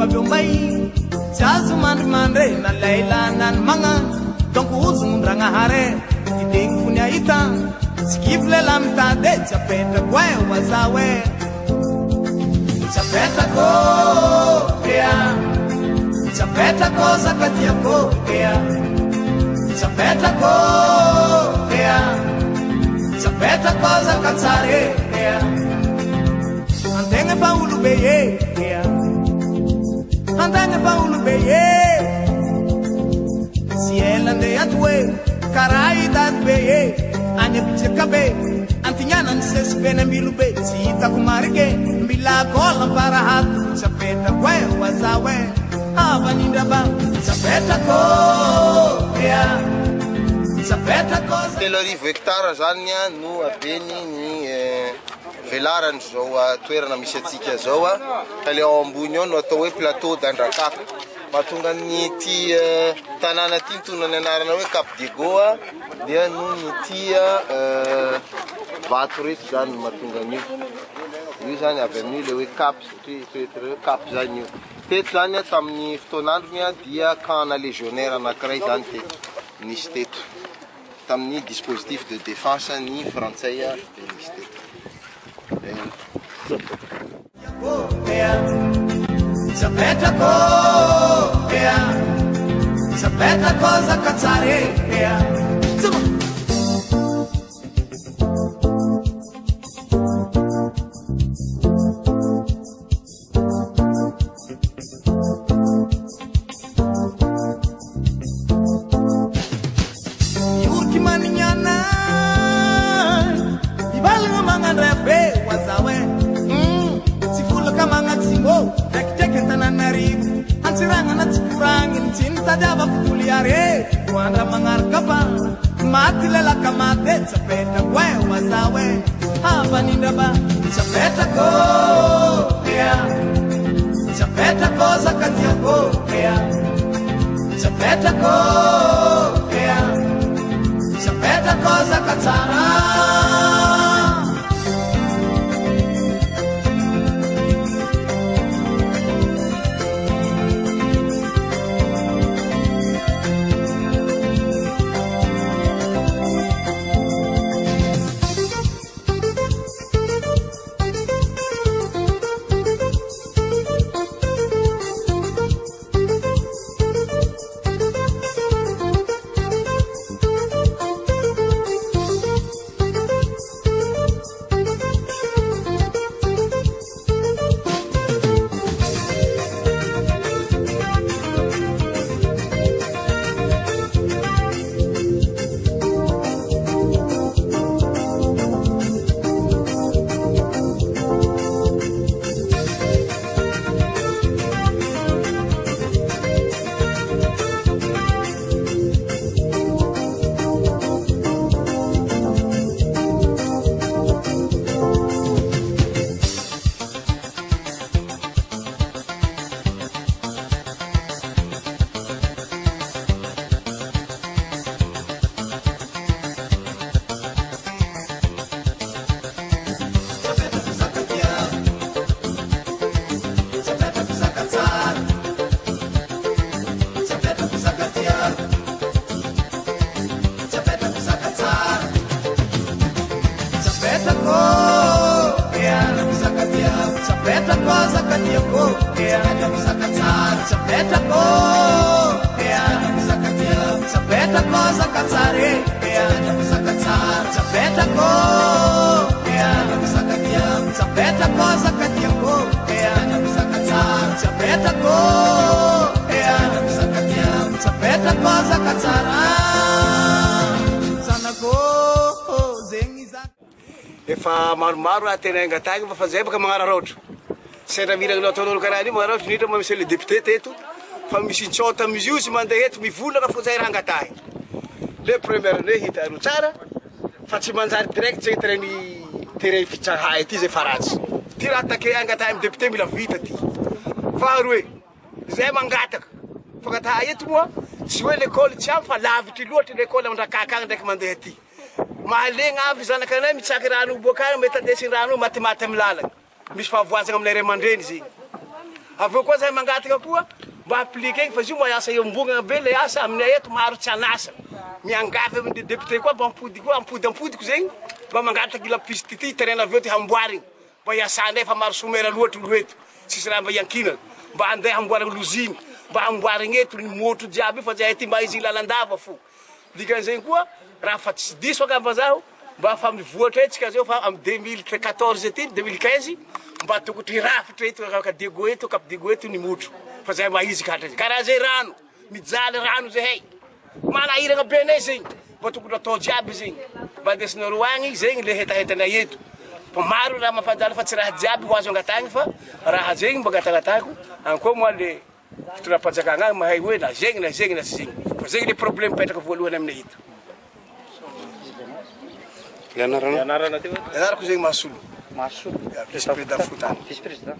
pavio mai jazu mandre na leila nan manga donc uzun ranga hare iding punya ita skifle lamta de chapeta kwa wazawe chapeta ko ya chapeta cosa katia ko ya chapeta ko ya chapeta cosa katsare ya andenge Paulo beye ya andenge Paulo beye si ela de atwe carai das beye anya bichekabe antinyana nses bene milube sita kumarike bila kola para hatu chapeta kwa wazawe abaninda ba chapeta ko ya chapeta cosa telorivo hectara zany no abeny ny velarany zao toerana misy atsika zao ka le ao ambony ao no atao hoe plateau d'Andrakaka mahatonga ny ty tanàna ty mitondra ny anarana hoe Cap Diego dia no ny ty vato reto zany mahatonga an'io io zany avy amin'io le hoe cap satria cap zany io teto zany tamin'ny fotoan'androny dia camp légionnaire anankiray zany teto nisy teto tamin'ny dispositif de défense ny frantsay de nisy teto chapeta ko ya chapeta cosa katsare ya yurki maninyana ibalanga mangan repe wazawe sifula kamanga tsingo tananarivo ansiranga na tsikurangin cinta java kutuliare wanda mangarkapa mati lela kamate chapeta kwa wazawe hapa nindaba chapeta ko ya chapeta cosa katia ko ya chapeta ko ya chapeta cosa katsara chapeta cosa katia ko chapeta bisa katsar chapeta ko chapeta bisa katia chapeta cosa katsare chapeta bisa katsar chapeta ko chapeta bisa katia chapeta cosa katia ko chapeta bisa katsar chapeta ko chapeta bisa katia chapeta cosa katsara sana ko zengi za efa maromaro atenainga tagny fa zay baka magnararaotro sendra miragna ataon'olo karaha io magnararaotro nitra ma misy le député teto fa misy ntsota amizio sy mandeha eto mivolagna fa zay rangatahy le première ne hitaro tsara fa tsy manjary direct zay tereny terrain fitsahay ty zay faratsy ty raha take angatahy amy député mila vita ty faharoe zay mangataka fangataha eto moa tsy hoe l'école tsy am fa lavitry loatry l'école Andrakaka agny ndraiky mandeha ty mahalegna avy zanakanay mitsaky rano bokany mety andesiny rano matimaty amy lalagna misy fahavoazana aminay ray aman-dreny zegny avy eo koa zahay mangataka koa mba appliquer fa izy io asa iombogna be le asa aminay eto maro tsy anasa miangavy amin'ny député koa mba ampodiko zegny mba mangataka la piste ty terrain avy eo ty hamboarigny mba iasanay fa maro somera loatra olo eto tsisy raha mba iankina mba andeha hamboarigny loziny mba hamboarigny eto ny motro jiaby fa zahay ty mba izy lalandava fo dikan'izegny koa raha fa tsy diso akava zaho mba fa mivoatra etsika zao fa amin'ny 2014 ty 2015 mba tokotry rafitra eto ka Diego eto Cap Diego eto ny motro fa zahay mahizika hatra karaha zay rano mijaly rano zahay manahiragna be anay zegny mba tokony atao jiaby zegny mba andesinareo agny zegny le hetahetanay eto fa maro raha mampanjala fa tsy raha jiaby ho azo angatagny fa raha zegny mba angatangatako ankoa moa le fitondram-panjakana agny mahay hoe na zegny na zegny na tsy zegny fa zegny le problème mipetraka voalohany aminay eto. Ianarana Ianarako zegny Masolo. Masolo. Vice-président Fontana. Vice-président.